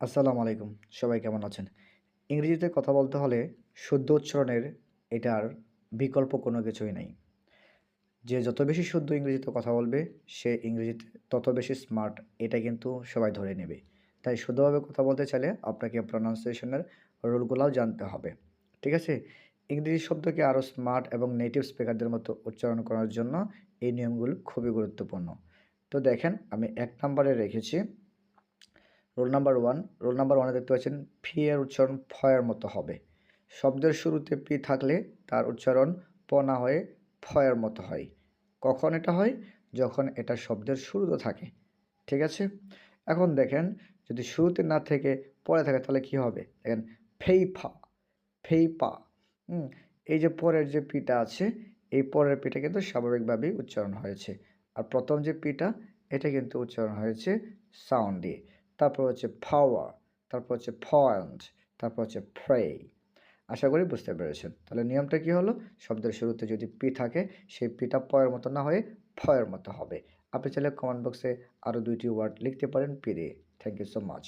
আসসালামু আলাইকুম। সবাই কেমন আছেন? ইংরেজিতে কথা বলতে হলে শুদ্ধ উচ্চারণের এটার বিকল্প কোনো কিছুই নাই। যে যত বেশি শুদ্ধ ইংরেজিতে কথা বলবে, সে ইংরেজিতে তত বেশি স্মার্ট এটা কিন্তু সবাই ধরে নেবে। তাই শুদ্ধভাবে কথা বলতে চাইলে আপনাকে প্রনাউন্সিয়েশন এর রুলগুলাও জানতে হবে। ঠিক আছে? ইংরেজি শব্দকে আরও স্মার্ট এবং নেটিভ স্পিকারদের মতো উচ্চারণ করার জন্য এই নিয়মগুলো খুবই গুরুত্বপূর্ণ। তো দেখেন আমি ১ নাম্বারে রেখেছি রোল নাম্বার 1, রোল নাম্বার 1 এ দেখতে পাচ্ছেন ফি এর উচ্চারণ ফ এর মতো হবে। শব্দের শুরুতে পি থাকলে তার উচ্চারণ প না হয়ে ফ এর মতো হয়। কখন এটা হয়? যখন এটা শব্দের শুরুতে থাকে। ঠিক আছে? এখন দেখেন যদি শুরুতে না থেকে পরে থাকে তাহলে কি হবে? দেখেন ফেইফা, ফেইপা। হুম? এই যে পরের যে পিটা আছে, এই পরের পিটা কিন্তু স্বাভাবিকভাবেই উচ্চারণ হয়েছে। আর প্রথম যে পিটা এটা কিন্তু উচ্চারণ হয়েছে সাউন্ড দিয়ে। তারপর হচ্ছে পাওয়ার, তারপর হচ্ছে পয়েন্ট, তারপর হচ্ছে প্রে। আশা করি বুঝতে পেরেছেন। তাহলে নিয়মটা কি হলো? শব্দের শুরুতে যদি পি থাকে, সেই পিটা প এর মতো না হয়ে ফ এর মতো হবে। আপনি চাইলে কমেন্ট বক্সে আরও ২ টি ওয়ার্ড লিখতে পারেন পি দিয়ে। Thank you so much.